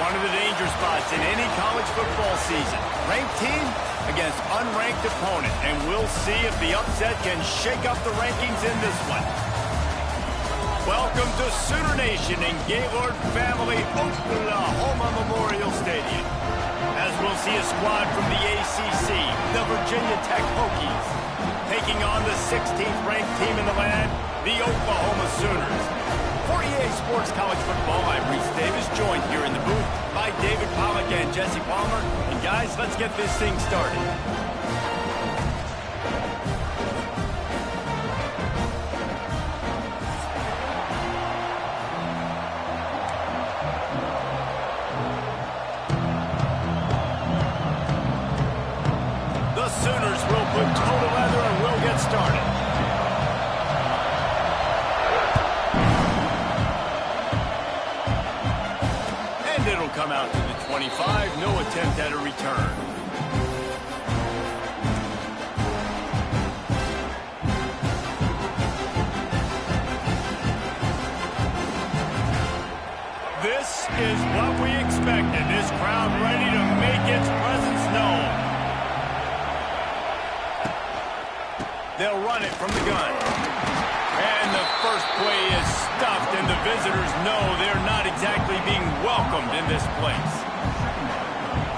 One of the danger spots in any college football season. Ranked team against unranked opponent. And we'll see if the upset can shake up the rankings in this one. Welcome to Sooner Nation in Gaylord Family Oklahoma Memorial Stadium. As we'll see a squad from the ACC, the Virginia Tech Hokies, taking on the 16th ranked team in the land, the Oklahoma Sooners. For EA Sports College Football, I'm Reese Davis, joined here in the booth by David Pollack and Jesse Palmer. And guys, let's get this thing started. The Sooners will put toe to leather and we'll get started. It'll come out to the 25, no attempt at a return. This is what we expected. This crowd ready to make its presence known. They'll run it from the gun. And the first play is stuffed, and the visitors know they're not exactly being welcomed in this place.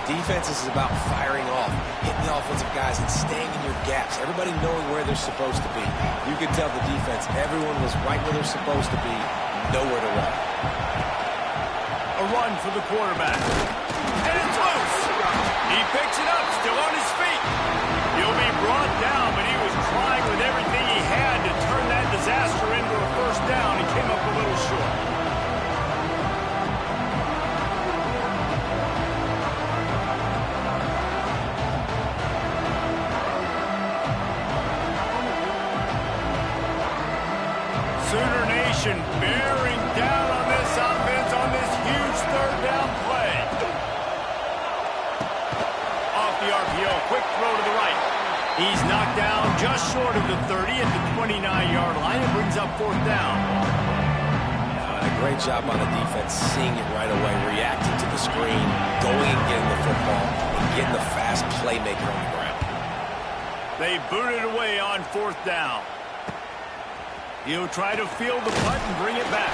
Defense is about firing off, hitting the offensive guys, and staying in your gaps. Everybody knowing where they're supposed to be. You could tell the defense, everyone was right where they're supposed to be, nowhere to run. A run for the quarterback. And it's loose. He picks it up, still on his feet. He'll be brought down, but he was trying with everything he had to turn that disaster into a first down and came up a little short. Sooner Nation bearing down on this offense on this huge third down play. Off the RPO, quick throw to the right. He's knocked down just short of the 30 at the 29-yard line. It brings up fourth down. A great job on the defense, seeing it right away, reacting to the screen, going and getting the football, and getting the fast playmaker on the ground. They boot it away on fourth down. He'll try to field the punt and bring it back.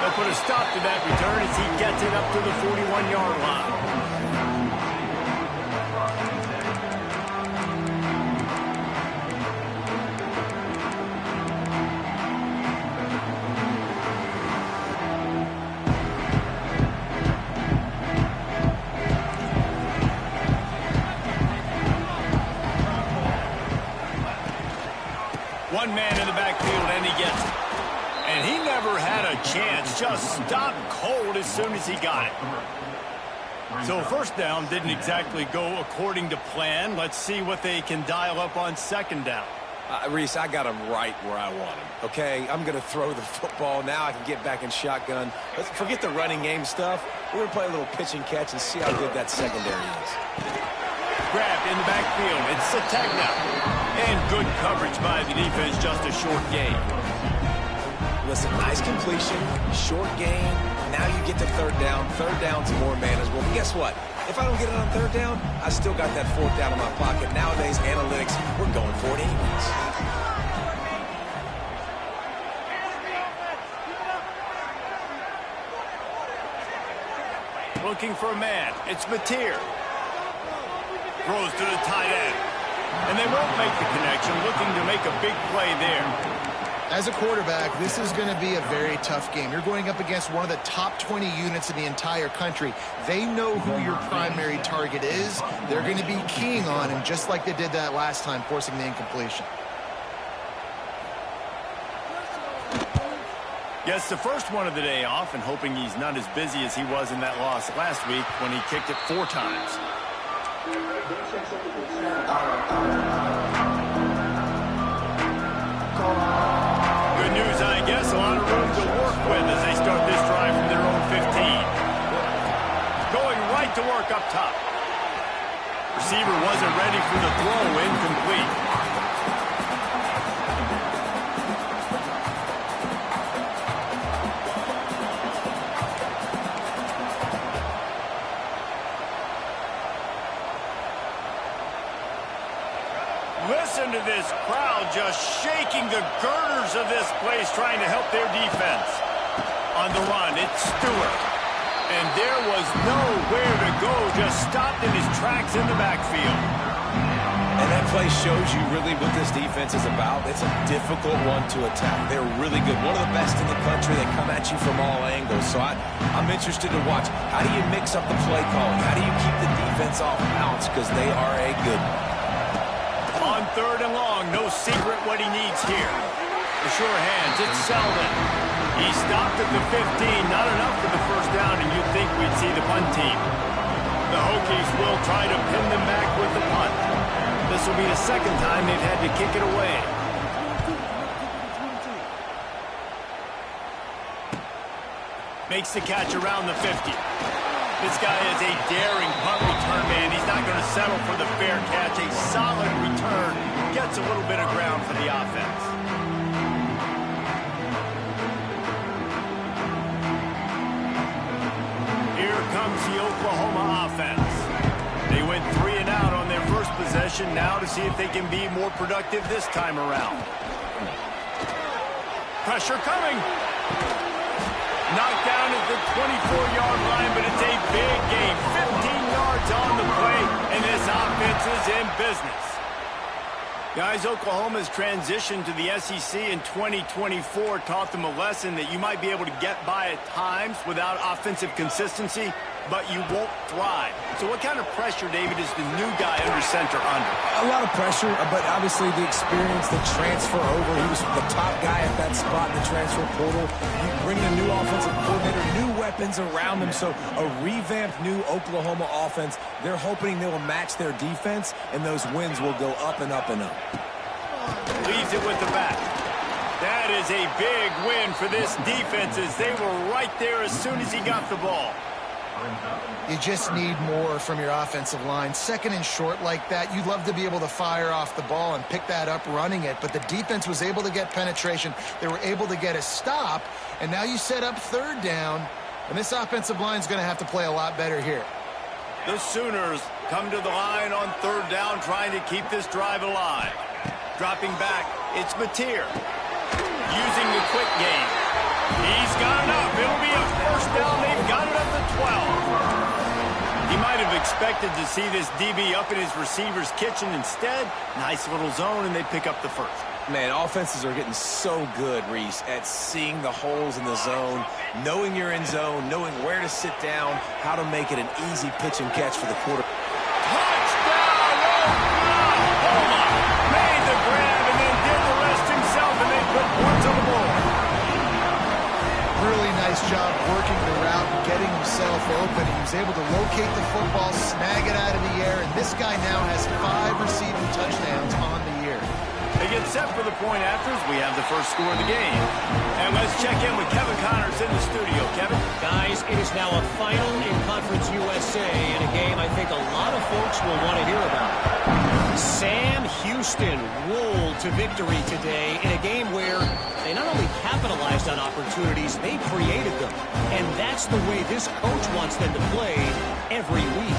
They'll put a stop to that return as he gets it up to the 41-yard line. One man in the backfield, and he gets it. And he never had a chance, just stopped cold as soon as he got it. So first down didn't exactly go according to plan. Let's see what they can dial up on second down. Reese, I got him right where I want him. Okay, I'm going to throw the football. Now I can get back in shotgun. Let's forget the running game stuff. We're going to play a little pitch and catch and see how good that secondary is. Grabbed in the backfield. It's Sategna. And good coverage by the defense, just a short gain. Listen, nice completion, short gain. Now you get to third down. Third down's more manageable. But guess what? If I don't get it on third down, I still got that fourth down in my pocket. Nowadays, analytics, we're going for it anyways. Looking for a man. It's Mateer. Throws to the tight end. And they won't make the connection, looking to make a big play there. As a quarterback, this is going to be a very tough game. You're going up against one of the top 20 units in the entire country. They know who your primary target is. They're going to be keying on him, just like they did that last time, forcing the incompletion. Gets the first one of the day off and hoping he's not as busy as he was in that loss last week when he kicked it 4 times. Good news, I guess. A lot of room to work with as they start this drive from their own 15. Going right to work up top. Receiver wasn't ready for the throw, incomplete. Listen to this crowd just shaking the girders of this place trying to help their defense. On the run, it's Stewart. And there was nowhere to go, just stopped in his tracks in the backfield. And that play shows you really what this defense is about. It's a difficult one to attack. They're really good. One of the best in the country. They come at you from all angles. So I'm interested to watch. How do you mix up the play calling? How do you keep the defense off balance? Because they are a good one. On 3rd and long, no secret what he needs here. The sure hands, it's Selden. He stopped at the 15, not enough for the first down, and you'd think we'd see the punt team. The Hokies will try to pin them back with the punt. This will be the second time they've had to kick it away. Makes the catch around the 50. This guy is a daring punt return man. He's not going to settle for the fair catch. A solid return. Gets a little bit of ground for the offense. Here comes the Oklahoma offense. They went 3 and out on their first possession. Now to see if they can be more productive this time around. Pressure coming. Knocked down at the 24-yard line, but it's a big game. 15 yards on the play, and this offense is in business. Guys, Oklahoma's transition to the SEC in 2024 taught them a lesson that you might be able to get by at times without offensive consistency, but you won't thrive. So what kind of pressure, David, is the new guy under center under? A lot of pressure, but obviously the experience, the transfer over. He was the top guy at that spot in the transfer portal. You bring in a new offensive coordinator, new weapons around them. So a revamped new Oklahoma offense. They're hoping they will match their defense, and those wins will go up and up and up. Leaves it with the back. That is a big win for this defense as they were right there as soon as he got the ball. You just need more from your offensive line. 2nd and short like that, you'd love to be able to fire off the ball and pick that up running it, but the defense was able to get penetration. They were able to get a stop, and now you set up 3rd down, and this offensive line is going to have to play a lot better here. The Sooners come to the line on 3rd down, trying to keep this drive alive. Dropping back, it's Mateer. Using the quick game. He's got enough. It'll be a first down. They've got it up to 12. He might have expected to see this DB up in his receiver's kitchen. Instead, nice little zone, and they pick up the first. Man, offenses are getting so good, Reese, at seeing the holes in the zone, knowing you're in zone, knowing where to sit down, how to make it an easy pitch and catch for the quarterback. Touchdown! Oklahoma made the grab and then did the rest himself, and they put points on the board. Really nice job working the route and getting himself open. He was able to locate the football, snag it out of the air, and this guy now has 5 receiving touchdowns on the year. They get set for the point afters. We have the first score of the game. And let's check in with Kevin Connors in the studio. Kevin? Guys, it is now a final in Conference USA in a game I think a lot of folks will want to hear about. Sam Houston rolled to victory today in a game where they not only capitalized on opportunities, they created them. And that's the way this coach wants them to play every week.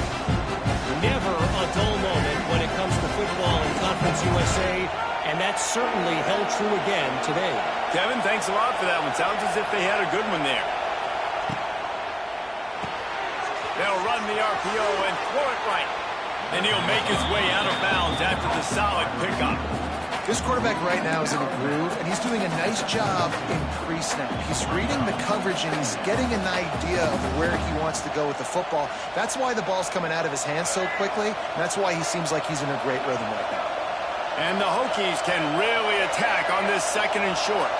Never a dull moment when it comes to football in Conference USA, and that certainly held true again today. Kevin, thanks a lot for that one. Sounds as if they had a good one there. They'll run the RPO and throw it right. And he'll make his way out of bounds after the solid pickup. This quarterback right now is in a groove, and he's doing a nice job in pre-snap. He's reading the coverage, and he's getting an idea of where he wants to go with the football. That's why the ball's coming out of his hands so quickly, and that's why he seems like he's in a great rhythm right now. And the Hokies can really attack on this 2nd and short.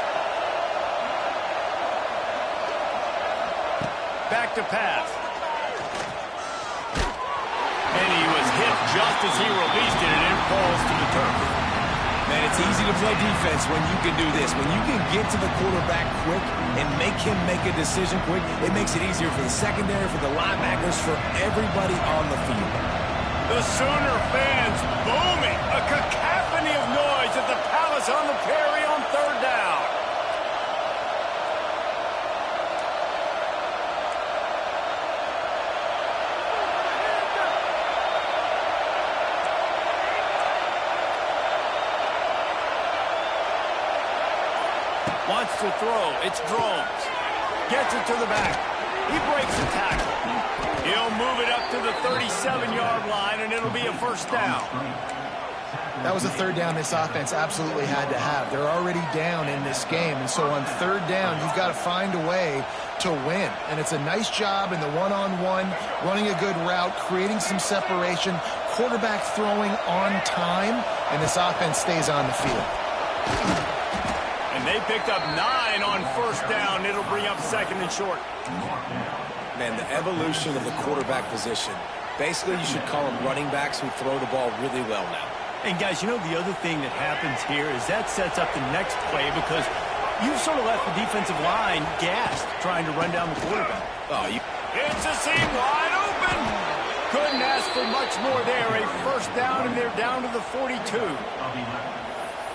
Back to pass. And he was hit just as he released it, and it falls to the turf. Man, it's easy to play defense when you can do this. When you can get to the quarterback quick and make him make a decision quick, it makes it easier for the secondary, for the linebackers, for everybody on the field. The Sooner fans booming. A cacophony of noise at the Palace on the Prairie on 3rd down. to throw. It's drones. Gets it to the back. He breaks the tackle. He'll move it up to the 37-yard line, and it'll be a first down. That was a third down this offense absolutely had to have. They're already down in this game, and so on third down, you've got to find a way to win. And it's a nice job in the one-on-one, running a good route, creating some separation, quarterback throwing on time, and this offense stays on the field. And they picked up 9 on first down. It'll bring up second and short. Man, the evolution of the quarterback position. Basically, you should call them running backs who throw the ball really well now. And, guys, you know the other thing that happens here is that sets up the next play because you've sort of left the defensive line gassed trying to run down the quarterback. It's a seam wide open. Couldn't ask for much more there. A first down, and they're down to the 42.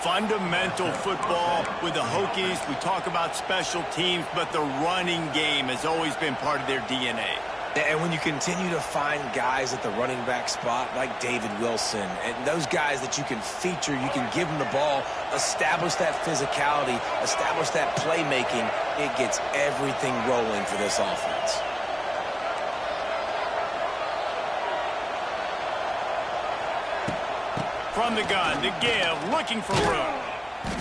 Fundamental football with the Hokies. We talk about special teams, but the running game has always been part of their DNA. And when you continue to find guys at the running back spot like David Wilson and those guys that you can feature, you can give them the ball, establish that physicality, establish that playmaking, it gets everything rolling for this offense. From the gun, the give, looking for room.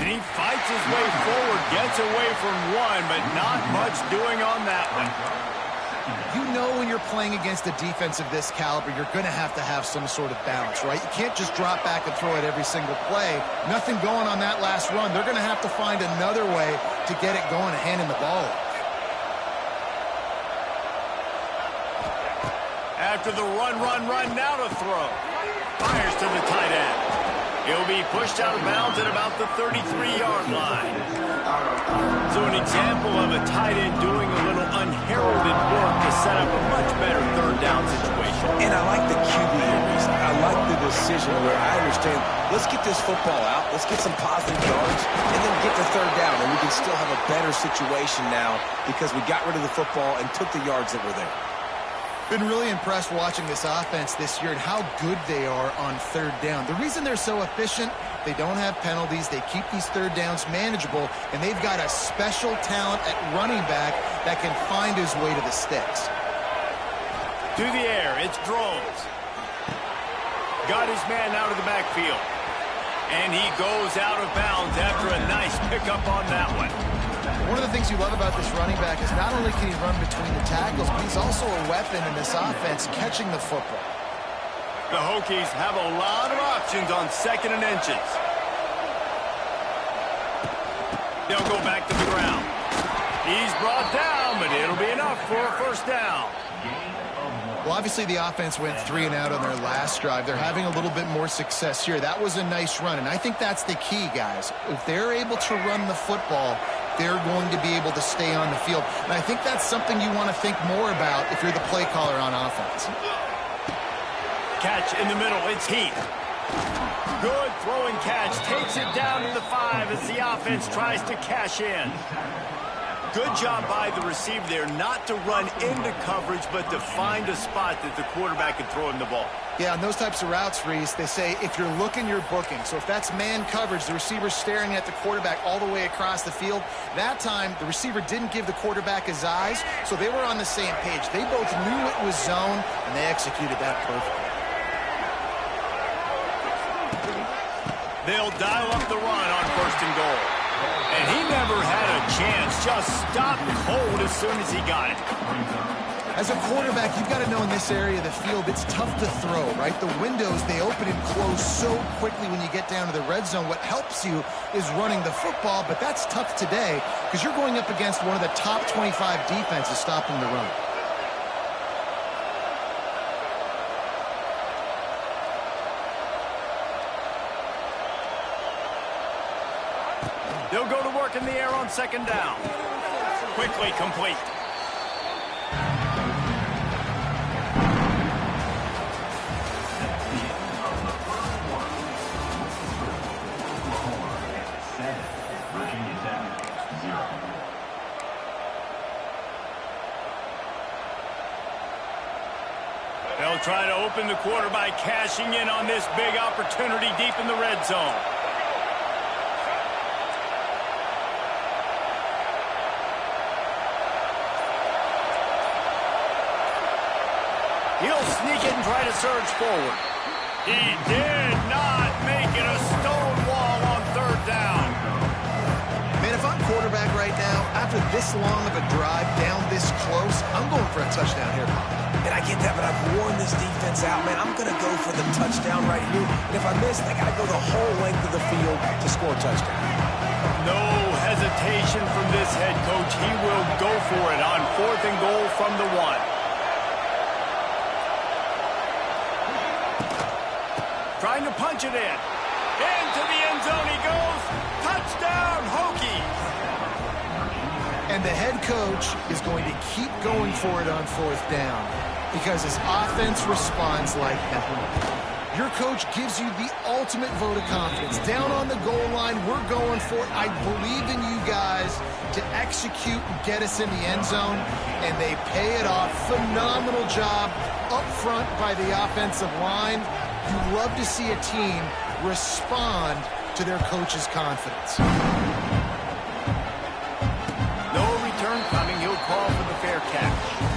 And he fights his way forward, gets away from one, but not much doing on that one. You know when you're playing against a defense of this caliber, you're going to have some sort of balance, right? You can't just drop back and throw it every single play. Nothing going on that last run. They're going to have to find another way to get it going and handing the ball off. After the run, now to throw. Fires to the tight end. He'll be pushed out of bounds at about the 33-yard line. So an example of a tight end doing a little unheralded work to set up a much better third down situation. And I like the QB here, Reese. I like the decision where I understand, let's get this football out, let's get some positive yards, and then get the third down, and we can still have a better situation now because we got rid of the football and took the yards that were there. Been really impressed watching this offense this year and how good they are on third down. The reason they're so efficient, they don't have penalties, they keep these third downs manageable, and they've got a special talent at running back that can find his way to the sticks. To the air, it's Drones. Got his man out of the backfield. And he goes out of bounds after a nice pickup on that one. One of the things you love about this running back is not only can he run between the tackles, but he's also a weapon in this offense catching the football. The Hokies have a lot of options on second and inches. They'll go back to the ground. He's brought down, but it'll be enough for a first down. Well, obviously the offense went 3 and out on their last drive. They're having a little bit more success here. That was a nice run, and I think that's the key, guys. If they're able to run the football, they're going to be able to stay on the field. And I think that's something you want to think more about if you're the play caller on offense. Catch in the middle. It's Heath. Good throwing catch. Takes it down to the 5 as the offense tries to cash in. Good job by the receiver there not to run into coverage, but to find a spot that the quarterback can throw him the ball. Yeah, on those types of routes, Reese, they say if you're looking, you're booking. So if that's man coverage, the receiver's staring at the quarterback all the way across the field. That time, the receiver didn't give the quarterback his eyes, so they were on the same page. They both knew it was zone, and they executed that perfectly. They'll dial up the run on first and goal. And he never had a chance. Just stopped cold as soon as he got it. As a quarterback, you've got to know in this area of the field, it's tough to throw, right? The windows, they open and close so quickly when you get down to the red zone. What helps you is running the football, but that's tough today because you're going up against one of the top 25 defenses stopping the run. They'll go to work in the air on second down. Quickly complete. They'll try to open the quarter by cashing in on this big opportunity deep in the red zone. sneak it and try to surge forward. He did not make it a stone wall on third down. Man, if I'm quarterback right now, after this long of a drive down this close, I'm going for a touchdown here. And I get that, but I've worn this defense out, man. I'm going to go for the touchdown right here. And if I miss, I got to go the whole length of the field to score a touchdown. No hesitation from this head coach. He will go for it on 4th and goal from the 1. Trying to punch it in. Into the end zone he goes. Touchdown, Hokies. And the head coach is going to keep going for it on 4th down because his offense responds like that. Your coach gives you the ultimate vote of confidence. Down on the goal line, we're going for it. I believe in you guys to execute and get us in the end zone, and they pay it off. Phenomenal job up front by the offensive line. You love to see a team respond to their coach's confidence. No return coming. He'll call for the fair catch.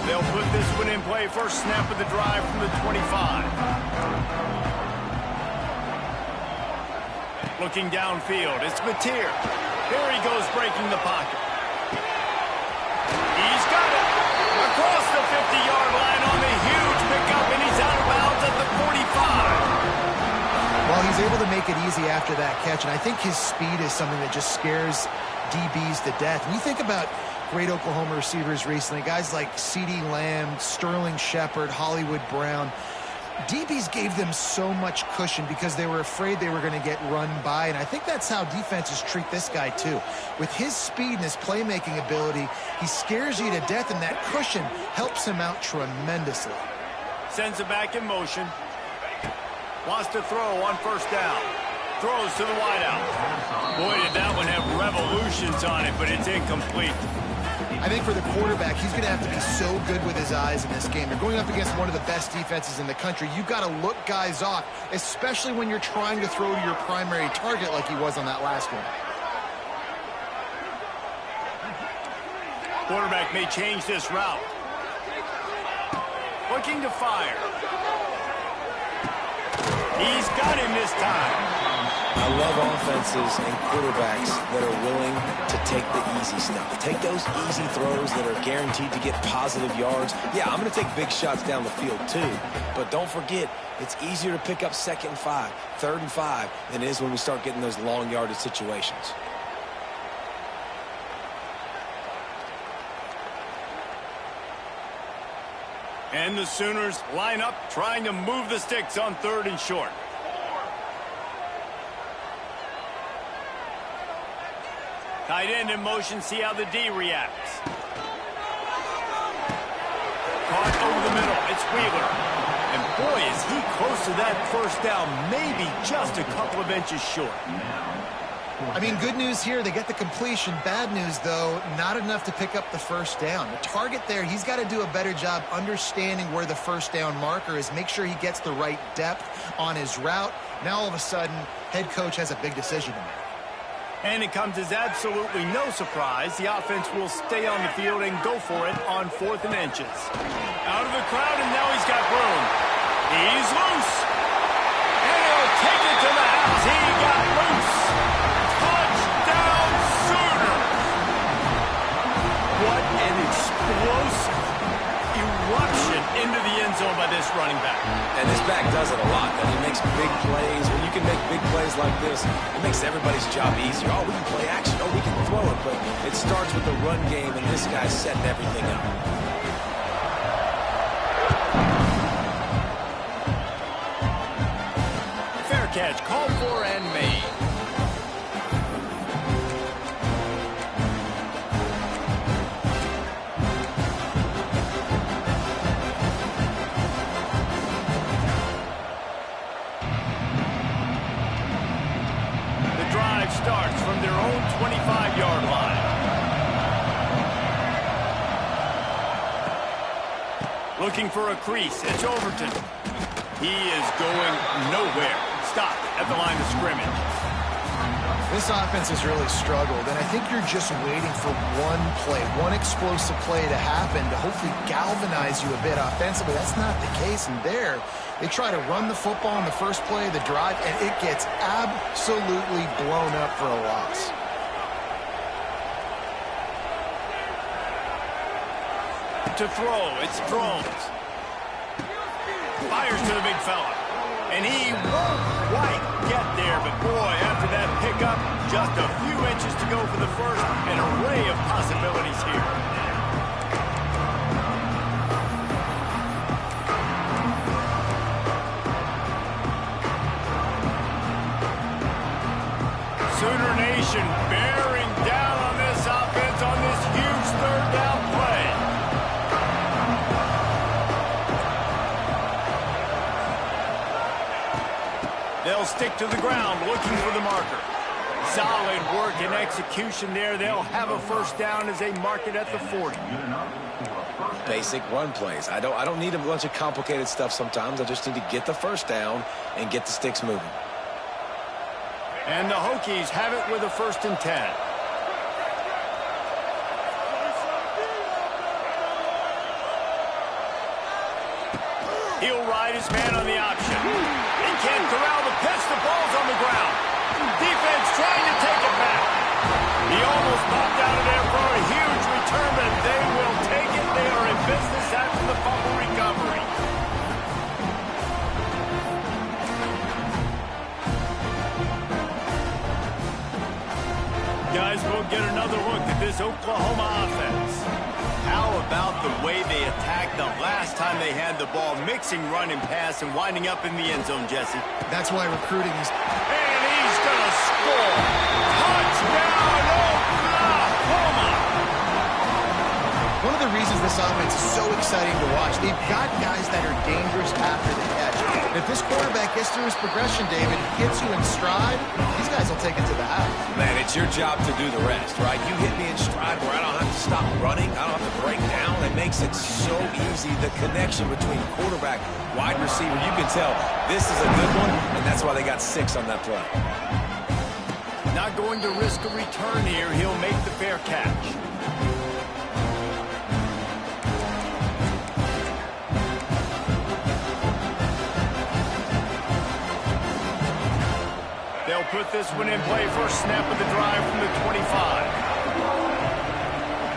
They'll put this one in play. First snap of the drive from the 25. Looking downfield, it's Mateer. Here he goes breaking the pocket. He's got it. Across the 50-yard line on the huge pickup, and he's out of bounds at the 45. Well, he's able to make it easy after that catch, and I think his speed is something that just scares DBs to death. When you think about great Oklahoma receivers recently, guys like CeeDee Lamb, Sterling Shepard, Hollywood Brown, DBs gave them so much cushion because they were afraid they were going to get run by, and I think that's how defenses treat this guy too. With his speed and his playmaking ability, he scares you to death, and that cushion helps him out tremendously. Sends it back in motion. Wants to throw on first down. Throws to the wideout. Boy, did that one have revolutions on it, but it's incomplete. I think for the quarterback, he's going to have to be so good with his eyes in this game. You're going up against one of the best defenses in the country. You've got to look guys off, especially when you're trying to throw to your primary target like he was on that last one. Quarterback may change this route. Looking to fire. He's got him this time. I love offenses and quarterbacks that are willing to take the easy stuff. Take those easy throws that are guaranteed to get positive yards. Yeah, I'm going to take big shots down the field too. But don't forget, it's easier to pick up 2nd and 5, 3rd and 5 than it is when we start getting those long yardage situations. And the Sooners line up, trying to move the sticks on 3rd and short. Tight end in motion, see how the D reacts. Caught over the middle, it's Wheeler. And boy, is he close to that first down, maybe just a couple of inches short. I mean, good news here, they get the completion. Bad news, though, not enough to pick up the first down. The target there, he's got to do a better job understanding where the first down marker is, make sure he gets the right depth on his route. Now, all of a sudden, head coach has a big decision to make. And it comes as absolutely no surprise. The offense will stay on the field and go for it on 4th and inches. Out of the crowd, and now he's got room. He's loose. And he'll take it to the house. He got loose. Touchdown, Sooner. What an explosive eruption into the end zone by this running back. And this back does it a lot. He makes big plays. When you can make big plays like this, it makes everybody's job easier. Oh, we can play action. Oh, we can throw it. But it starts with the run game, and this guy's setting everything up. Fair catch, called for and made. Starts from their own 25-yard line. Looking for a crease. It's Overton. He is going nowhere. Stop at the line of scrimmage. This offense has really struggled, and I think you're just waiting for one play, one explosive play to happen to hopefully galvanize you a bit offensively. That's not the case, and there, they try to run the football in the first play of the drive, and it gets absolutely blown up for a loss. To throw, it's Drones. Fires to the big fella. And he won't quite get there, but boy, after that pickup, just a few inches to go for the first. An array of possibilities here. Sooner Nation bearing down on this offense on this huge third down play. They'll stick to the ground looking for the marker. Solid work and execution there. They'll have a first down as they mark it at the 40. Basic run plays. I don't need a bunch of complicated stuff sometimes. I just need to get the first down and get the sticks moving. And the Hokies have it with a 1st and 10. He'll ride his man on the option. He can't corral the pitch. The ball's on the ground. Defense trying to take it back. He almost popped out of there for a huge return, but they will take it. They are in business after the fumble recovery. Guys, we'll get another look at this Oklahoma offense. How about the way they attacked the last time they had the ball, mixing run and pass and winding up in the end zone, Jesse? That's why recruiting is... And he's going to score. Touchdown, Oklahoma! One of the reasons this offense is so exciting to watch, they've got guys that are dangerous after the catch. And if this quarterback gets through his progression, David, hits you in stride, these guys will take it to the house. Man, it's your job to do the rest, right? You hit me in stride where I don't have to stop running. I don't have to break down. It makes it so easy. The connection between quarterback, wide receiver, you can tell this is a good one, and that's why they got 6 on that play. Not going to risk a return here. He'll make the fair catch. They'll put this one in play. First snap of the drive from the 25.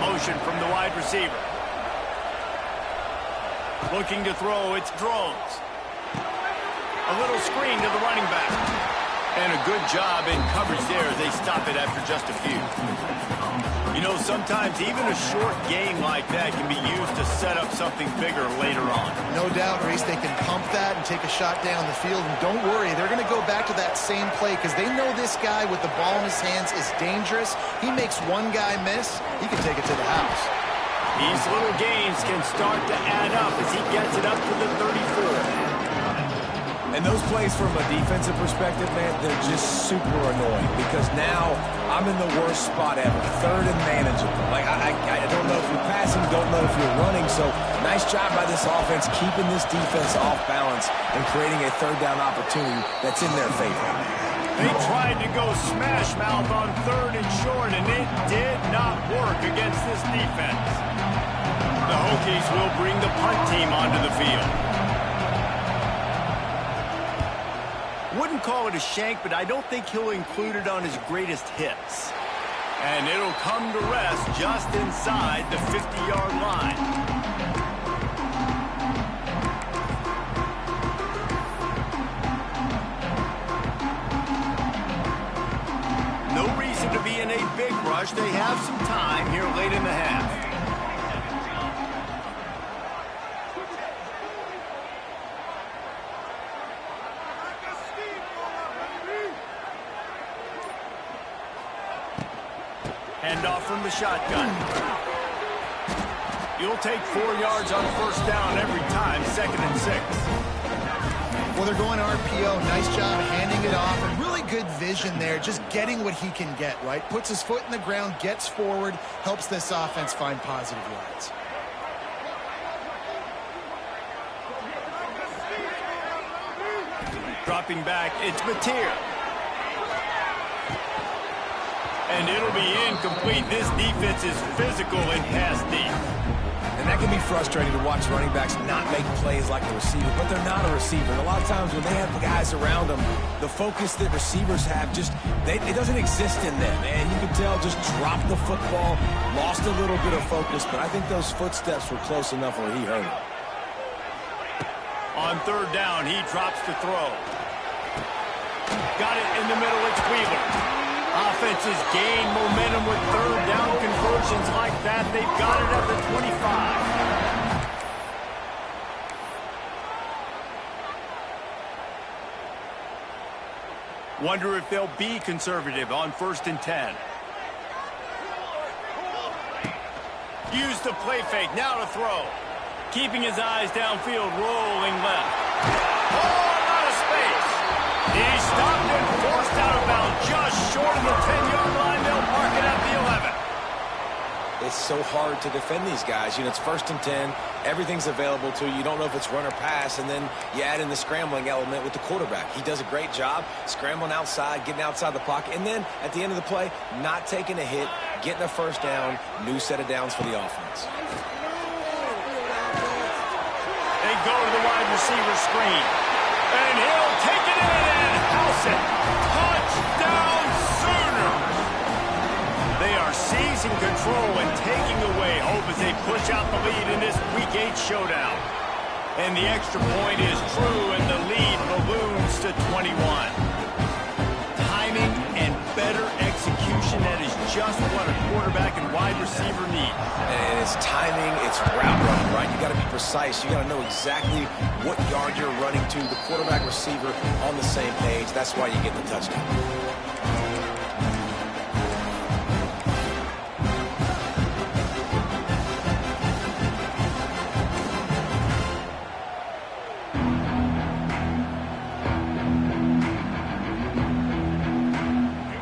Motion from the wide receiver. Looking to throw, it's Drones. A little screen to the running back. And a good job in coverage there as they stop it after just a few. You know, sometimes even a short game like that can be used to set up something bigger later on. No doubt, Reese, they can pump that and take a shot down the field. And don't worry, they're going to go back to that same play because they know this guy with the ball in his hands is dangerous. He makes one guy miss, he can take it to the house. These little gains can start to add up as he gets it up to the 34. And those plays from a defensive perspective, man, they're just super annoying because now I'm in the worst spot ever. 3rd and manageable. Like, I don't know if you're passing, don't know if you're running. So nice job by this offense keeping this defense off balance and creating a 3rd down opportunity that's in their favor. They tried to go smash mouth on 3rd and short, and it did not work against this defense. The Hokies will bring the punt team onto the field. Wouldn't call it a shank, but I don't think he'll include it on his greatest hits. And it'll come to rest just inside the 50-yard line. No reason to be in a big rush. They have some time here late in the half. Handoff from the shotgun. You'll take 4 yards on 1st down every time, 2nd and 6. Well, they're going RPO. Nice job handing it off. And really good vision there, just getting what he can get, right? Puts his foot in the ground, gets forward, helps this offense find positive yards. Dropping back, it's Mateer. And it'll be incomplete. This defense is physical and pass deep. And that can be frustrating to watch running backs not make plays like the receiver, but they're not a receiver. A lot of times when they have the guys around them, the focus that receivers have it doesn't exist in them. And you can tell just dropped the football, lost a little bit of focus, but I think those footsteps were close enough where he heard it. On third down, he drops to throw. Got it in the middle, it's Wheeler. Offenses gain momentum with third down conversions like that. They've got it at the 25. Wonder if they'll be conservative on 1st and 10. Use the play fake, now to throw. Keeping his eyes downfield, rolling left. Oh, out of space. He stopped and forced out of bounds just short of the 10-yard line. They'll mark it at the 11. It's so hard to defend these guys. You know, it's 1st and 10. Everything's available to you. You don't know if it's run or pass, and then you add in the scrambling element with the quarterback. He does a great job scrambling outside, getting outside the pocket, and then at the end of the play, not taking a hit, getting a first down, new set of downs for the offense. They go to the wide receiver screen. And he'll take it in and house it. Touchdown Sooners! They are seizing control and taking away hope as they push out the lead in this Week 8 showdown. And the extra point is true, and the lead balloons to 21. Timing and better execution, that is just what a quarterback and wide receiver need. And it's timing, it's route running, right? You got to be precise. You got to know exactly what yard you're running to. The quarterback, receiver on the same page. That's why you get the touchdown.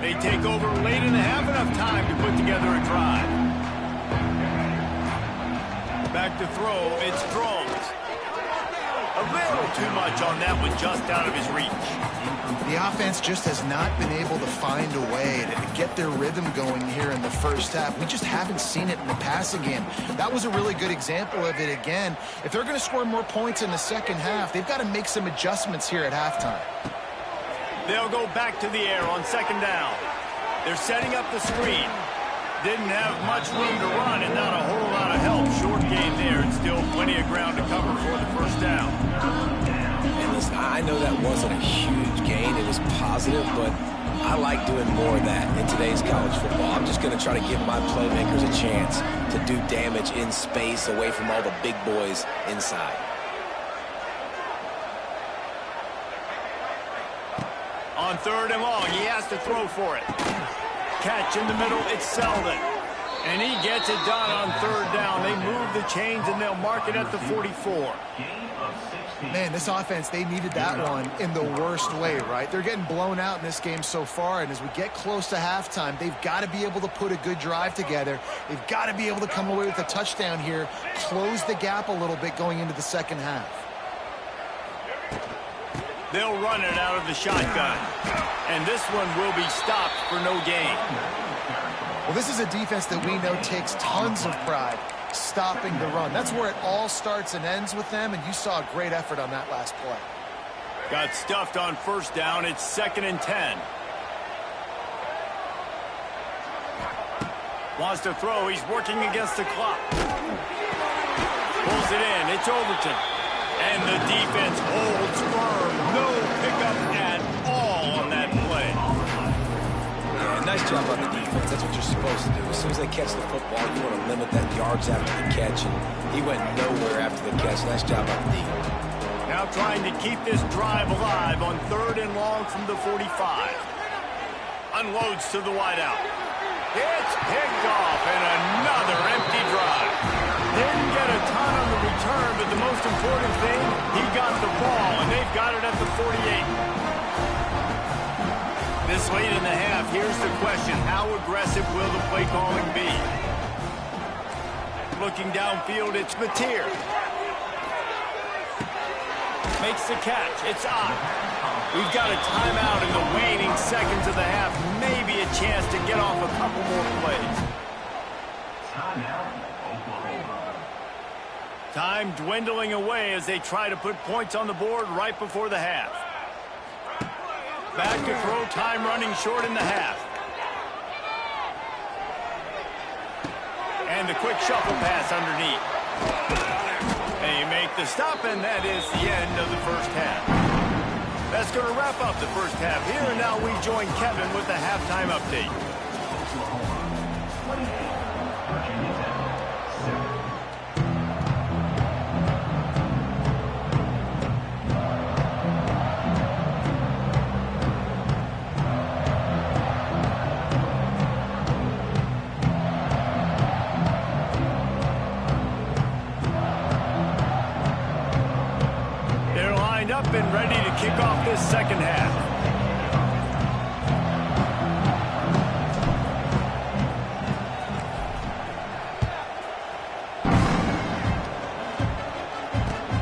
They take over late in the half, enough time to put together a drive. Back to throw, it's Drones. A little too much on that one, just out of his reach. The offense just has not been able to find a way to get their rhythm going here in the first half. We just haven't seen it in the passing game. That was a really good example of it again. If they're going to score more points in the second half, they've got to make some adjustments here at halftime. They'll go back to the air on 2nd down. They're setting up the screen. Didn't have much room to run and not a whole lot of help. Short game there and still plenty of ground to cover for the first down. And listen, I know that wasn't a huge gain. It was positive, but I like doing more of that in today's college football. I'm just going to try to give my playmakers a chance to do damage in space away from all the big boys inside. On 3rd and long, he has to throw for it. Catch in the middle, it's Selden. And he gets it done on 3rd down. They move the chains, and they'll mark it at the 44. Man, this offense, they needed that one in the worst way, right? They're getting blown out in this game so far, and as we get close to halftime, they've got to be able to put a good drive together. They've got to be able to come away with a touchdown here, close the gap a little bit going into the second half. They'll run it out of the shotgun. And this one will be stopped for no gain. Well, this is a defense that we know takes tons of pride stopping the run. That's where it all starts and ends with them, and you saw a great effort on that last play. Got stuffed on 1st down. It's 2nd and 10. Wants to throw. He's working against the clock. Pulls it in. It's Overton. And the defense holds firm. No pickup at all on that play. Yeah, nice job on the defense. That's what you're supposed to do. As soon as they catch the football, you want to limit that yards after the catch. And he went nowhere after the catch. Nice job on the D. Now trying to keep this drive alive on 3rd and long from the 45. Unloads to the wideout. It's picked off and another empty drive. Didn't get a ton on the return, but the most important thing, he got the ball, and they've got it at the 48. This late in the half, here's the question. How aggressive will the play calling be? Looking downfield, it's Mateer. Makes the catch. It's out. We've got a timeout in the waning seconds of the half. Maybe a chance to get off a couple more plays. Time dwindling away as they try to put points on the board right before the half. Back to throw, time running short in the half. And the quick shuffle pass underneath. They make the stop, and that is the end of the first half. That's going to wrap up the first half here, and now we join Kevin with the halftime update. And ready to kick off this second half.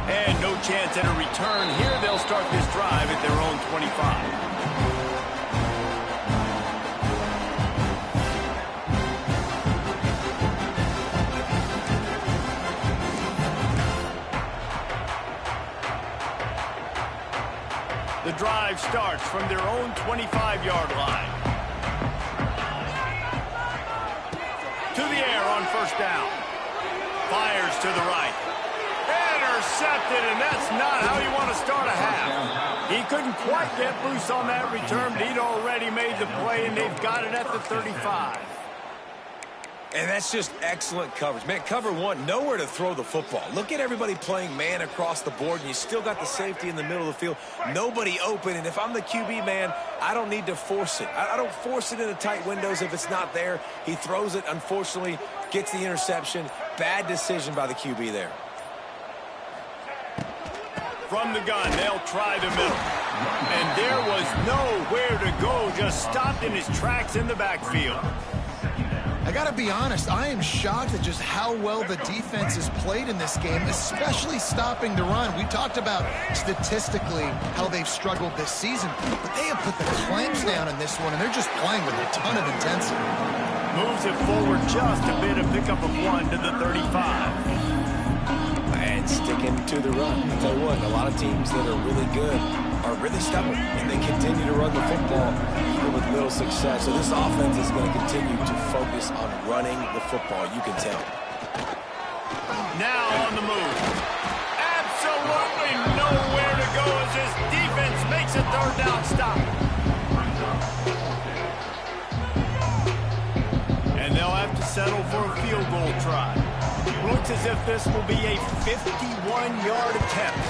And no chance at a return here. They'll start this drive at their own 25. The drive starts from their own 25-yard line. To the air on first down. Fires to the right. Intercepted, and that's not how you want to start a half. He couldn't quite get loose on that return, but he'd already made the play, and they've got it at the 35. And that's just excellent coverage. Man, cover one, nowhere to throw the football. Look at everybody playing man across the board, and you still got the safety in the middle of the field. Nobody open, and if I'm the QB, man, I don't need to force it. I don't force it into tight windows if it's not there. He throws it, unfortunately, gets the interception. Bad decision by the QB there. From the gun, they'll try the middle. And there was nowhere to go, just stopped in his tracks in the backfield. I got to be honest, I am shocked at just how well the defense has played in this game, especially stopping the run. We talked about statistically how they've struggled this season, but they have put the clamps down in this one, and they're just playing with a ton of intensity. Moves it forward just a bit, a pickup of 1 to the 35. And sticking to the run. I'll tell you what, a lot of teams that are really good are really stubborn, and they continue to run the football even with little success. So this offense is going to continue to focus on running the football. You can tell. Now on the move. Absolutely nowhere to go as this defense makes a third down stop. And they'll have to settle for a field goal try. Looks as if this will be a 51-yard attempt.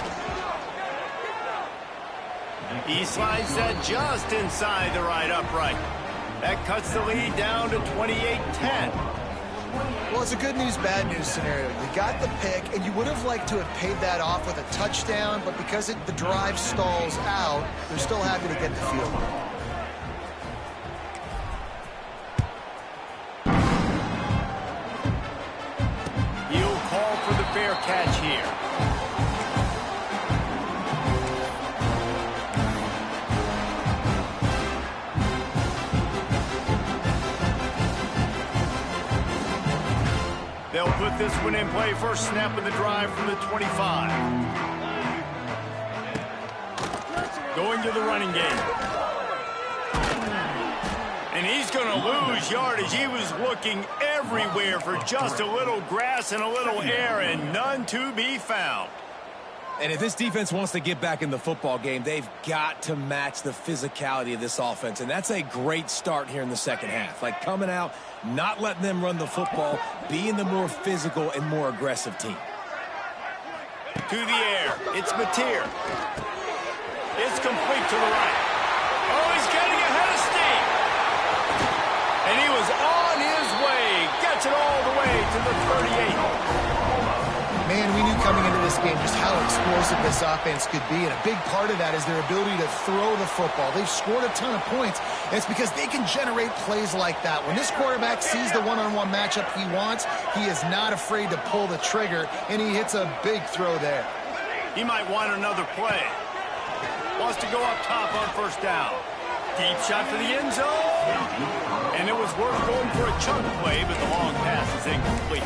He slides that just inside the right upright. That cuts the lead down to 28-10. Well, it's a good news, bad news scenario. You got the pick, and you would have liked to have paid that off with a touchdown, but because the drive stalls out, they're still happy to get the field goal. He'll call for the fair catch here. They'll put this one in play. First snap of the drive from the 25. Going to the running game. And he's going to lose yardage. He was looking everywhere for just a little grass and a little air, and none to be found. And if this defense wants to get back in the football game, they've got to match the physicality of this offense. And that's a great start here in the second half. Like coming out, not letting them run the football, being the more physical and more aggressive team. To the air. It's Mateer. It's complete to the right. Oh, he's getting ahead of steam. And he was on his way. Gets it all the way to the 38. Man, we knew coming into this game just how explosive this offense could be, and a big part of that is their ability to throw the football. They've scored a ton of points, and it's because they can generate plays like that. When this quarterback sees the one-on-one matchup he wants, he is not afraid to pull the trigger, and he hits a big throw there. He might want another play. Wants to go up top on first down. Deep shot for the end zone. And it was worth going for a chunk play, but the long pass is incomplete.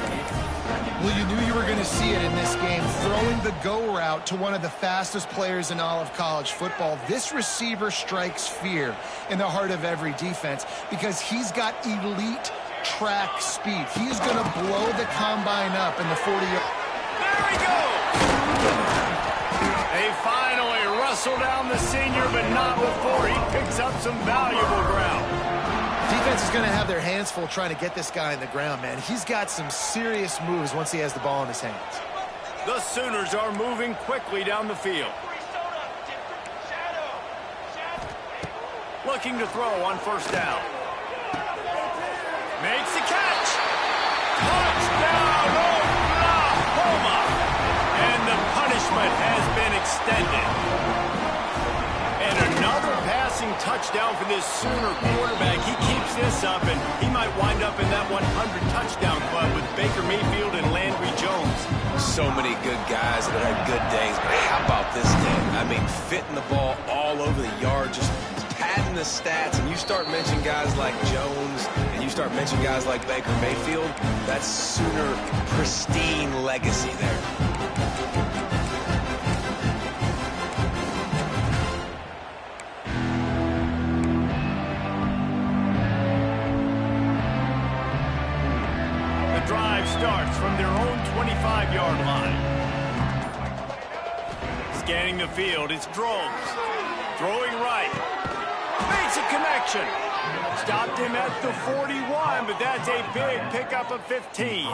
Well, you knew you were going to see it in this game. Throwing the go route to one of the fastest players in all of college football. This receiver strikes fear in the heart of every defense because he's got elite track speed. He's going to blow the combine up in the 40-yard. There he goes! They finally wrestle down the senior, but not before he picks up some valuable ground. Defense is going to have their hands full trying to get this guy in the ground, man. He's got some serious moves once he has the ball in his hands. The Sooners are moving quickly down the field. Looking to throw on first down. Makes the catch. Touchdown, Oklahoma! And the punishment has been extended. And another passing touchdown for this Sooner quarterback. He keeps this up, and he might wind up in that 100 touchdown club with Baker Mayfield and Landry Jones. So many good guys that had good days, but how about this game? I mean, fitting the ball all over the yard, just padding the stats, and you start mentioning guys like Jones, and you start mentioning guys like Baker Mayfield, that's Sooner pristine legacy there. Starts from their own 25-yard line. Scanning the field, it's Drones. Throwing right. Makes a connection. Stopped him at the 41, but that's a big pickup of 15.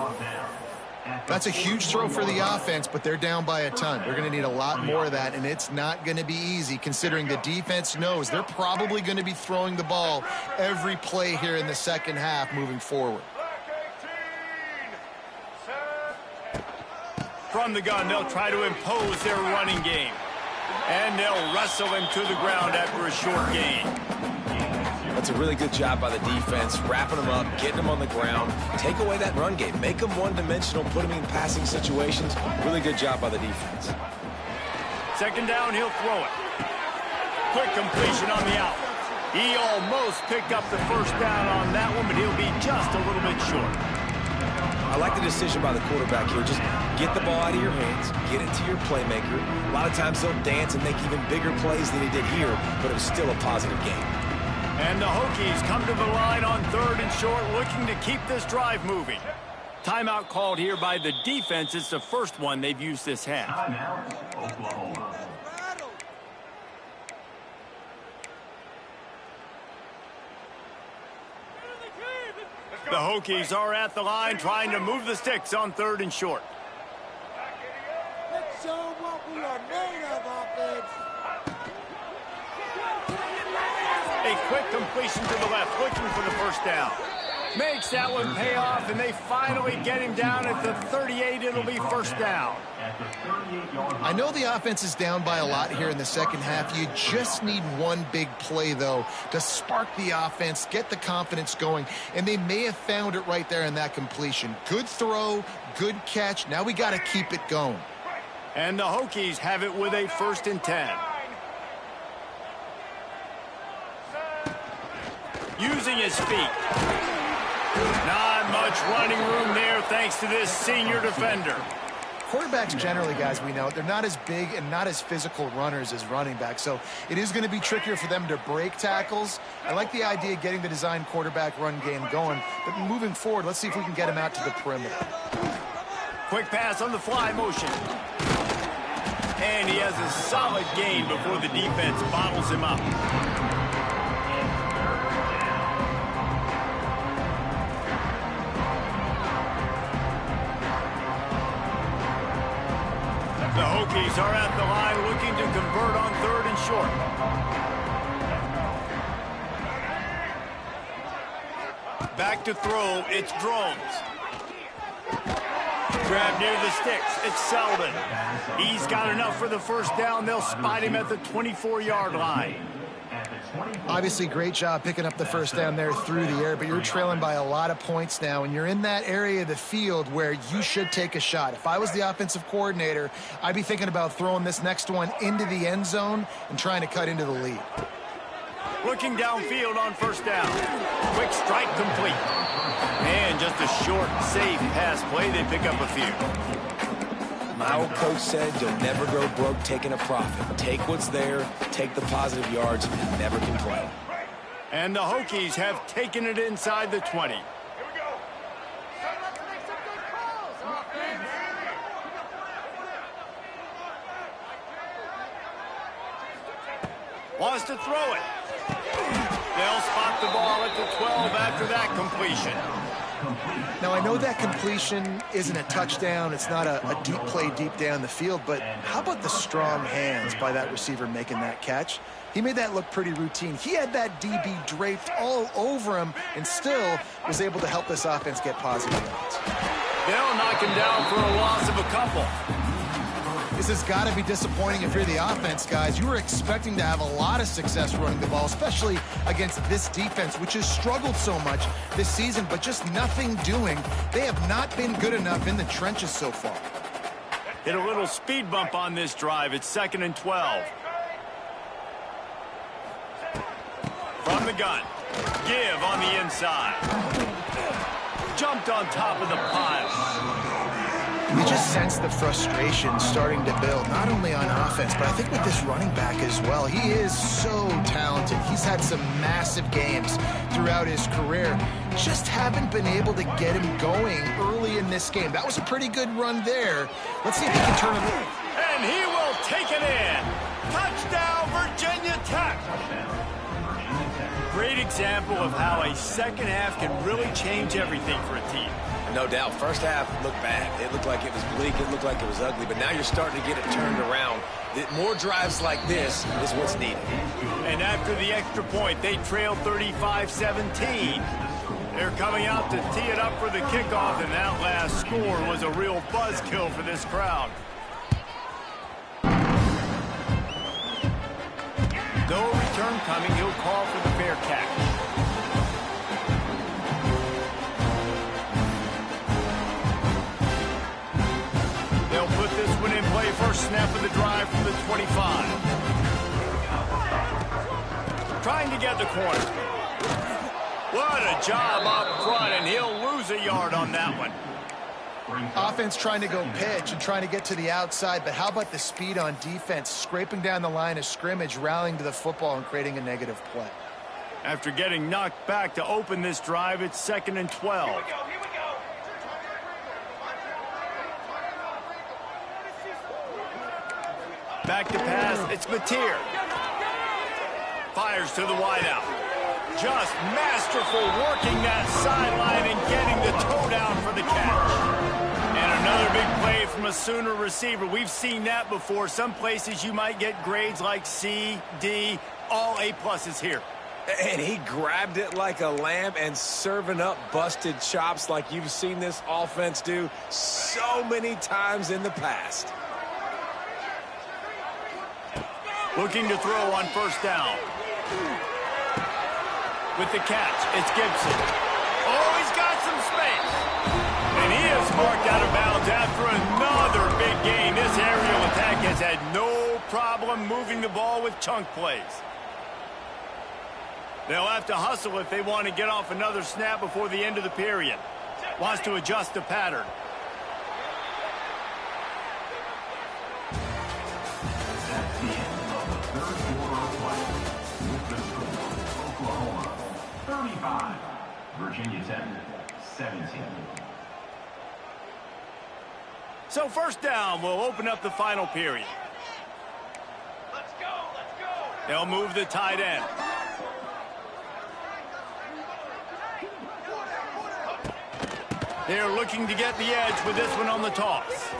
That's a huge throw for the offense, but they're down by a ton. They're going to need a lot more of that, and it's not going to be easy considering the defense knows they're probably going to be throwing the ball every play here in the second half moving forward. From the gun, they'll try to impose their running game. And they'll wrestle him to the ground after a short gain. That's a really good job by the defense, wrapping them up, getting them on the ground. Take away that run game. Make them one-dimensional, put them in passing situations. Really good job by the defense. Second down, he'll throw it. Quick completion on the out. He almost picked up the first down on that one, but he'll be just a little bit short. I like the decision by the quarterback here. Just get the ball out of your hands, get it to your playmaker. A lot of times they'll dance and make even bigger plays than he did here, but it was still a positive game. And the Hokies come to the line on third and short, looking to keep this drive moving. Timeout called here by the defense. It's the first one they've used this half. Oklahoma. The Hokies are at the line trying to move the sticks on third and short. Let's show them what we are made of, offense. A quick completion to the left, looking for the first down. Makes that one pay off, and they finally get him down at the 38. It'll be first down. I know the offense is down by a lot here in the second half. You just need one big play, though, to spark the offense, get the confidence going, and they may have found it right there in that completion. Good throw, good catch. Now we got to keep it going. And the Hokies have it with a 1st and 10. Using his feet. Not much running room there thanks to this senior defender. Quarterbacks generally, guys, we know, they're not as big and not as physical runners as running backs, so it is going to be trickier for them to break tackles. I like the idea of getting the design quarterback run game going, but moving forward, let's see if we can get him out to the perimeter. Quick pass on the fly motion. And he has a solid gain before the defense bottles him up. The Hokies are at the line looking to convert on third and short. Back to throw, it's Drones. Grab near the sticks, it's Selden. He's got enough for the first down. They'll spot him at the 24-yard line. Obviously, great job picking up the first down there through the air, but you're trailing by a lot of points now, and you're in that area of the field where you should take a shot. If I was the offensive coordinator, I'd be thinking about throwing this next one into the end zone and trying to cut into the lead. Looking downfield on first down. Quick strike complete. And just a short, safe pass play. They pick up a few. My old coach said you'll never go broke taking a profit. Take what's there, take the positive yards, and never complain. And the Hokies have taken it inside the 20. Wants to throw it. They'll spot the ball at the 12 after that completion. Now, I know that completion isn't a touchdown. It's not a deep play deep down the field, but how about the strong hands by that receiver making that catch? He made that look pretty routine. He had that DB draped all over him and still was able to help this offense get positive yards. They'll knock him down for a loss of a couple. This has got to be disappointing if you're the offense, guys. You were expecting to have a lot of success running the ball, especially against this defense, which has struggled so much this season, but just nothing doing. They have not been good enough in the trenches so far. Hit a little speed bump on this drive. It's 2nd and 12. From the gun. Give on the inside. Jumped on top of the pile. You just sense the frustration starting to build, not only on offense, but I think with this running back as well. He is so talented. He's had some massive games throughout his career. Just haven't been able to get him going early in this game. That was a pretty good run there. Let's see if he can turn it around. And he will take it in. Touchdown, Virginia Tech. Great example of how a second half can really change everything for a team. No doubt. First half looked bad. It looked like it was bleak. It looked like it was ugly. But now you're starting to get it turned around. More drives like this is what's needed. And after the extra point, they trail 35-17. They're coming out to tee it up for the kickoff, and that last score was a real buzzkill for this crowd. No return coming. He'll call for the fair catch. This one in play, first snap of the drive from the 25. Trying to get the corner. What a job up front, and he'll lose a yard on that one. Offense trying to go pitch and trying to get to the outside, but how about the speed on defense, scraping down the line of scrimmage, rallying to the football and creating a negative play. After getting knocked back to open this drive, it's 2nd and 12. Back to pass, it's Mateer. Fires to the wideout. Just masterful working that sideline and getting the toe down for the catch. And another big play from a Sooner receiver. We've seen that before. Some places you might get grades like C, D, all A+ here. And he grabbed it like a lamb and serving up busted chops like you've seen this offense do so many times in the past. Looking to throw on first down. With the catch, it's Gibson. Oh, he's got some space. And he is marked out of bounds after another big gain. This aerial attack has had no problem moving the ball with chunk plays. They'll have to hustle if they want to get off another snap before the end of the period. Wants to adjust the pattern. Virginia Tech, 17. So first down will open up the final period. Let's go, let's go. They'll move the tight end. They're looking to get the edge with this one on the toss. It's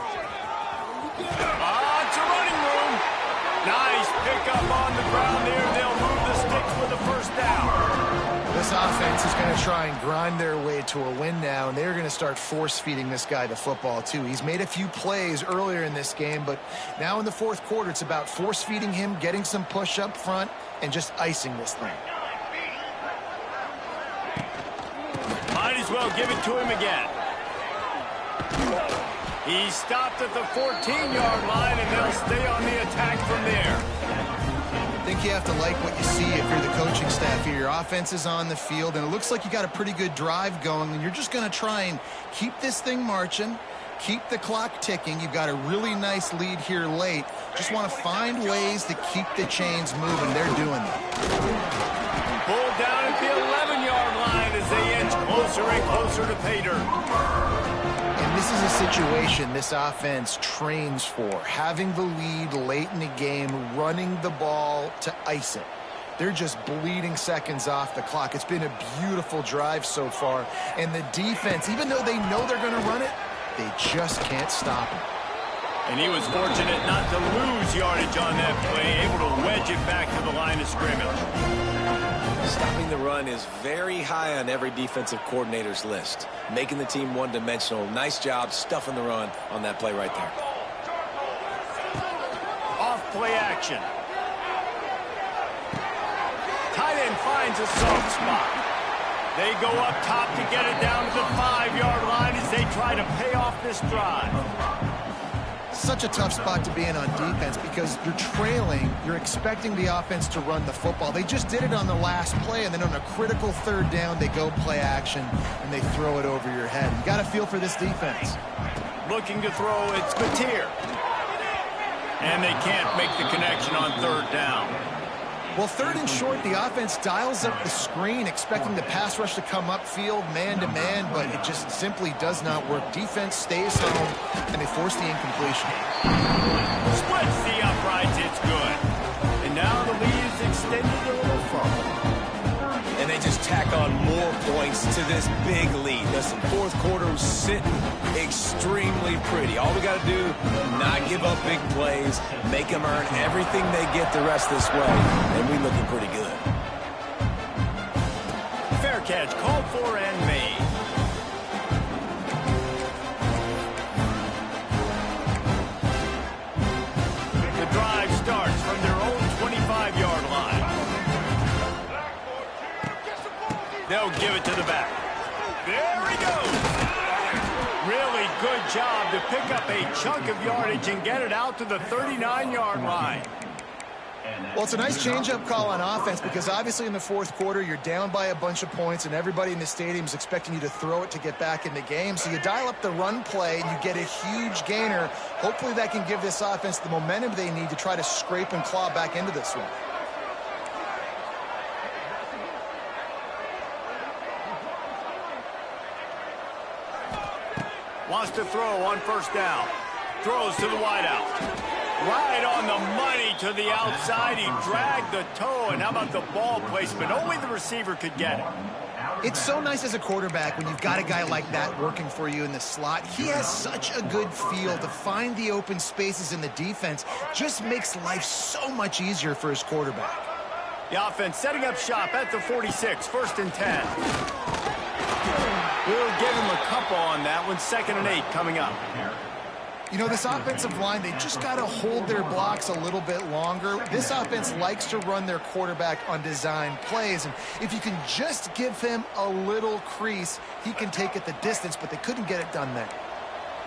a running room. Nice pickup on the ground there. They'll move the sticks with the first down. This This offense is going to try and grind their way to a win now, and they're going to start force-feeding this guy the football, too. He's made a few plays earlier in this game, but now in the fourth quarter, it's about force-feeding him, getting some push up front, and just icing this thing. Might as well give it to him again. He stopped at the 14-yard line, and they'll stay on the attack from there. I think you have to like what you see if you're the coaching staff here. Your offense is on the field, and it looks like you got a pretty good drive going, and you're just going to try and keep this thing marching, keep the clock ticking. You've got a really nice lead here late. Just want to find ways to keep the chains moving. They're doing that. Pulled down at the 11-yard line as they inch closer and closer to pay dirt. And this is a situation this offense trains for, having the lead late in the game, running the ball to ice it. They're just bleeding seconds off the clock. It's been a beautiful drive so far. And the defense, even though they know they're going to run it, they just can't stop it. And he was fortunate not to lose yardage on that play, able to wedge it back to the line of scrimmage. Stopping the run is very high on every defensive coordinator's list. Making the team one-dimensional. Nice job stuffing the run on that play right there. Off play action. Tight end finds a soft spot. They go up top to get it down to the 5-yard line as they try to pay off this drive. Such a tough spot to be in on defense because you're trailing, you're expecting the offense to run the football. They just did it on the last play, and then on a critical third down, they go play action, and they throw it over your head. You got to feel for this defense. Looking to throw, it's Gutier. And they can't make the connection on third down. Well, third and short, the offense dials up the screen, expecting the pass rush to come upfield man-to-man, but it just simply does not work. Defense stays home, and they force the incompletion. Splits the uprights, it's good. And now the lead is extended a little further. And they just tack on more points to this big lead. Listen, fourth quarter was sitting extremely pretty. All we got to do, not give up big plays, make them earn everything they get the rest this way, and we looking pretty good. Fair catch, called for and made. The drive starts from their own 25-yard line. They'll give it to the back. There he goes. Really good job to pick up a chunk of yardage and get it out to the 39-yard line. Well, it's a nice change-up call on offense because obviously in the fourth quarter, you're down by a bunch of points and everybody in the stadium is expecting you to throw it to get back in the game. So you dial up the run play and you get a huge gainer. Hopefully that can give this offense the momentum they need to try to scrape and claw back into this one. Wants to throw on first down. Throws to the wideout. Right on the money to the outside. He dragged the toe, and how about the ball placement? Only the receiver could get it. It's so nice as a quarterback when you've got a guy like that working for you in the slot. He has such a good feel to find the open spaces in the defense. Just makes life so much easier for his quarterback. The offense setting up shop at the 46, 1st and 10. We'll give him a couple on that one. 2nd and 8 coming up. You know, this offensive line, they just got to hold their blocks a little bit longer. This offense likes to run their quarterback on design plays, and if you can just give him a little crease, he can take it the distance, but they couldn't get it done there.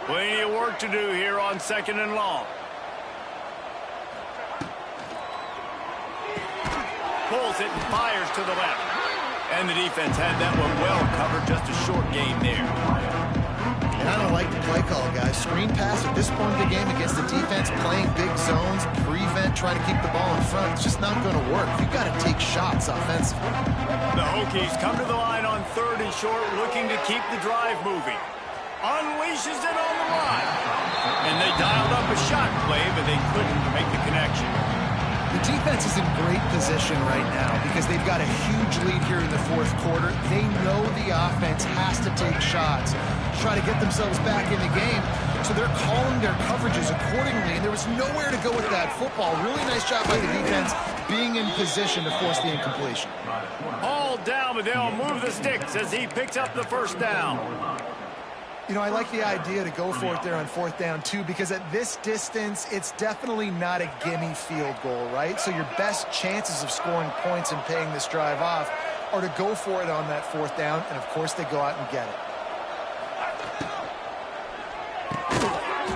Plenty of work to do here on 2nd and long. Pulls it and fires to the left. And the defense had that one well covered, just a short game there. And I don't like the play call, guys. Screen pass at this point of the game against the defense, playing big zones, prevent, trying to keep the ball in front. It's just not going to work. You've got to take shots offensively. The Hokies come to the line on 3rd and short, looking to keep the drive moving. Unleashes it on the line. And they dialed up a shot play, but they couldn't make the connection. The defense is in great position right now because they've got a huge lead here in the fourth quarter. They know the offense has to take shots, try to get themselves back in the game. So they're calling their coverages accordingly, and there was nowhere to go with that football. Really nice job by the defense being in position to force the incompletion. All brought down, but they'll move the sticks as he picks up the first down. You know, I like the idea to go for it there on 4th down, too, because at this distance, it's definitely not a gimme field goal, right? So your best chances of scoring points and paying this drive off are to go for it on that 4th down, and, of course, they go out and get it.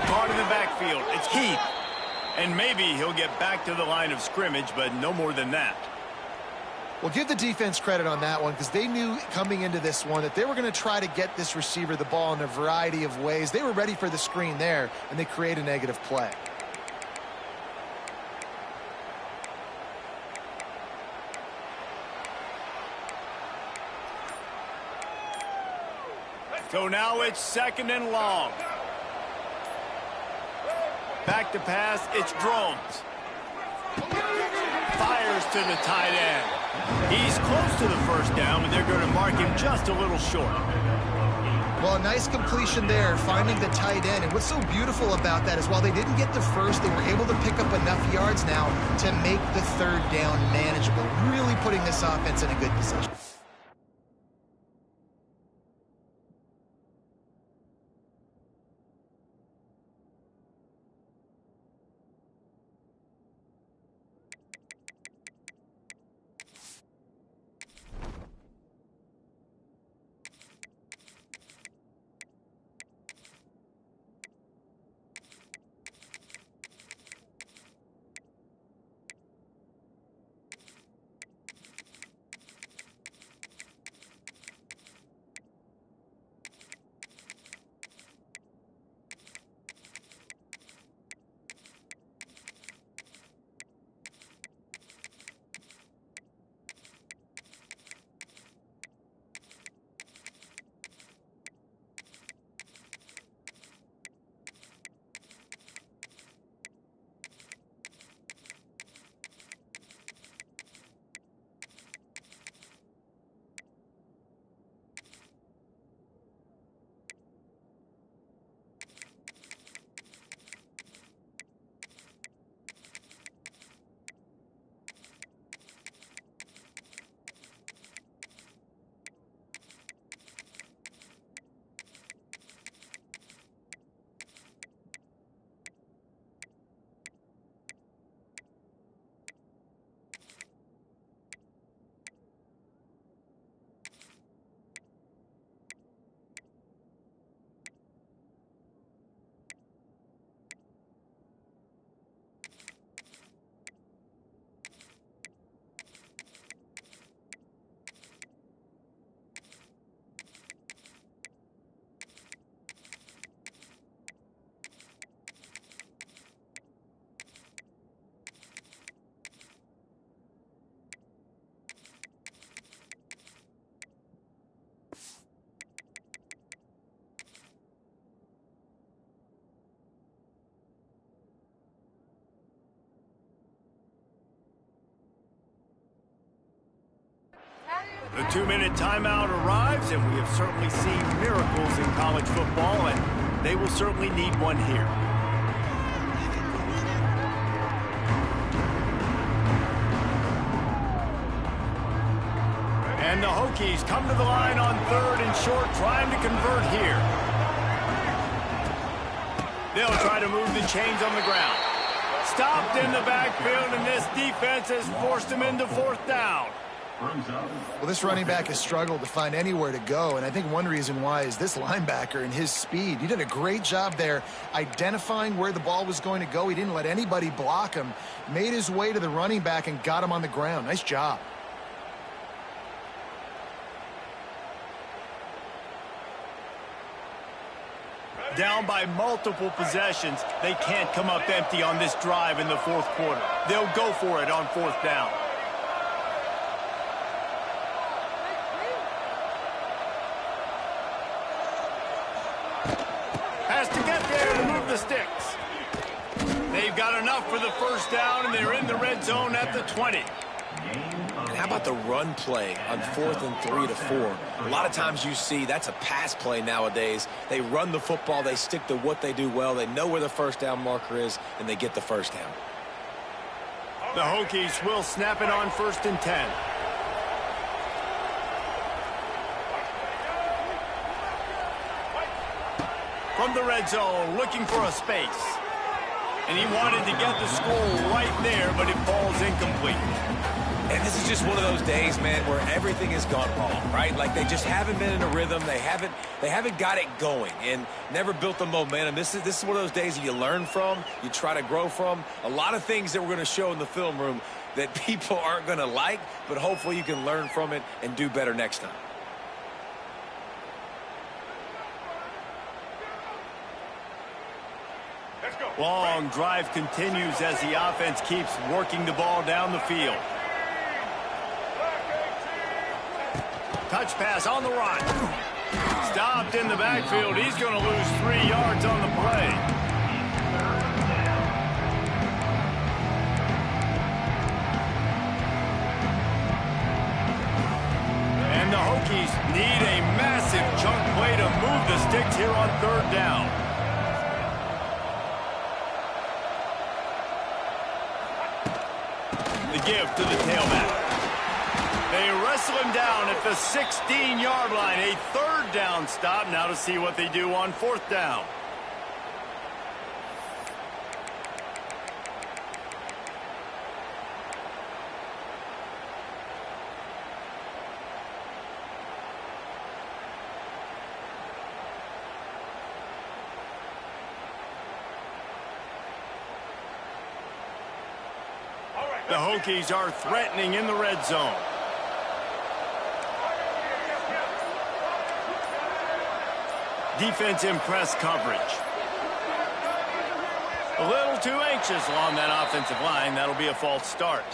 Caught in the backfield. It's Heath. And maybe he'll get back to the line of scrimmage, but no more than that. Well, give the defense credit on that one because they knew coming into this one that they were going to try to get this receiver the ball in a variety of ways. They were ready for the screen there, and they create a negative play. So now it's 2nd and long. Back to pass, it's Drones. Fires to the tight end. He's close to the first down, but they're going to mark him just a little short. Well, a nice completion there, finding the tight end. And what's so beautiful about that is while they didn't get the first, they were able to pick up enough yards now to make the 3rd down manageable, really putting this offense in a good position. The 2-minute timeout arrives, and we have certainly seen miracles in college football, and they will certainly need one here. And the Hokies come to the line on 3rd and short, trying to convert here. They'll try to move the chains on the ground. Stopped in the backfield, and this defense has forced him into 4th down. Well, this running back has struggled to find anywhere to go, and I think one reason why is this linebacker and his speed. He did a great job there identifying where the ball was going to go. He didn't let anybody block him, made his way to the running back and got him on the ground. Nice job. Down by multiple possessions, they can't come up empty on this drive in the 4th quarter. They'll go for it on 4th down. Has to get there to move the sticks. They've got enough for the first down, and they're in the red zone at the 20. And how about the run play on 4th and 3 to 4? A lot of times you see that's a pass play nowadays. They run the football. They stick to what they do well. They know where the first down marker is, and they get the first down. The Hokies will snap it on 1st and 10. from the red zone, looking for a space. And he wanted to get the score right there, but it falls incomplete. And this is just one of those days, man, where everything has gone wrong, right? Like they just haven't been in a rhythm. They haven't got it going and never built the momentum. This is one of those days that you learn from, you try to grow from. A lot of things that we're going to show in the film room that people aren't going to like, but hopefully you can learn from it and do better next time. Long drive continues as the offense keeps working the ball down the field. Touch pass on the run. Stopped in the backfield. He's going to lose 3 yards on the play. And the Hokies need a massive chunk play to move the sticks here on 3rd down. The give to the tailback. They wrestle him down at the 16-yard line. A 3rd down stop. Now to see what they do on 4th down. The Hokies are threatening in the red zone. Defense in press coverage. A little too anxious along that offensive line. That'll be a false start.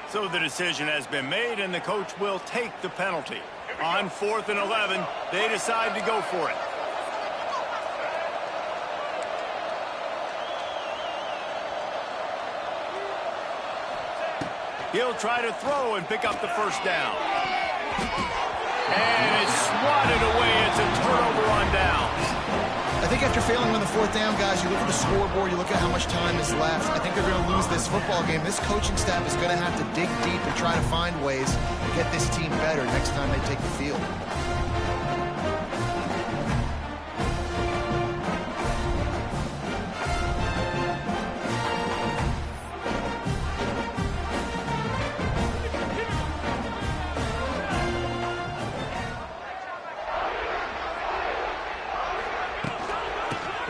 So the decision has been made, and the coach will take the penalty. On 4th and 11, they decide to go for it. He'll try to throw and pick up the 1st down. And it's swatted away. It's a turnover on downs. I think after failing on the 4th down, guys, you look at the scoreboard, you look at how much time is left. I think they're going to lose this football game. This coaching staff is going to have to dig deep and try to find ways to get this team better next time they take the field.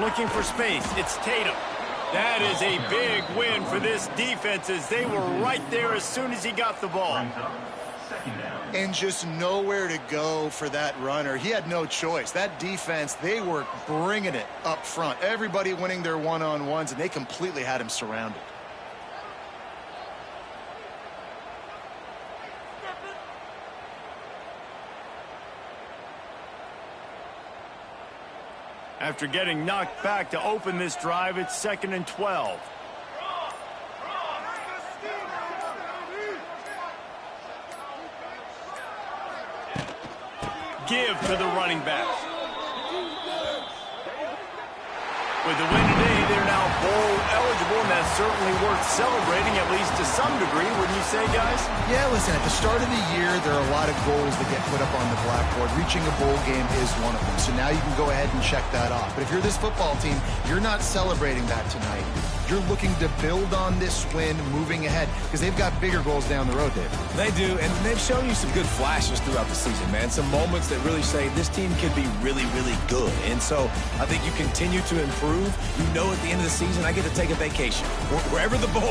Looking for space. It's Tatum. That is a big win for this defense as they were right there as soon as he got the ball. And just nowhere to go for that runner. He had no choice. That defense, they were bringing it up front. Everybody winning their one-on-ones, and they completely had him surrounded. After getting knocked back to open this drive, it's 2nd and 12. Give to the running back. With the win today, they're now bowl eligible, and that's certainly worth celebrating, at least to some degree, wouldn't you say, guys? Yeah, listen, at the start of the year, there are a lot of goals that get put up on the blackboard. Reaching a bowl game is one of them, so now you can go ahead and check that off. But if you're this football team, you're not celebrating that tonight. You're looking to build on this win moving ahead because they've got bigger goals down the road, Dave. They do, and they've shown you some good flashes throughout the season, man. Some moments that really say this team could be really, really good. And so I think you continue to improve. You know at the end of the season, I get to take a vacation. Wherever the bowl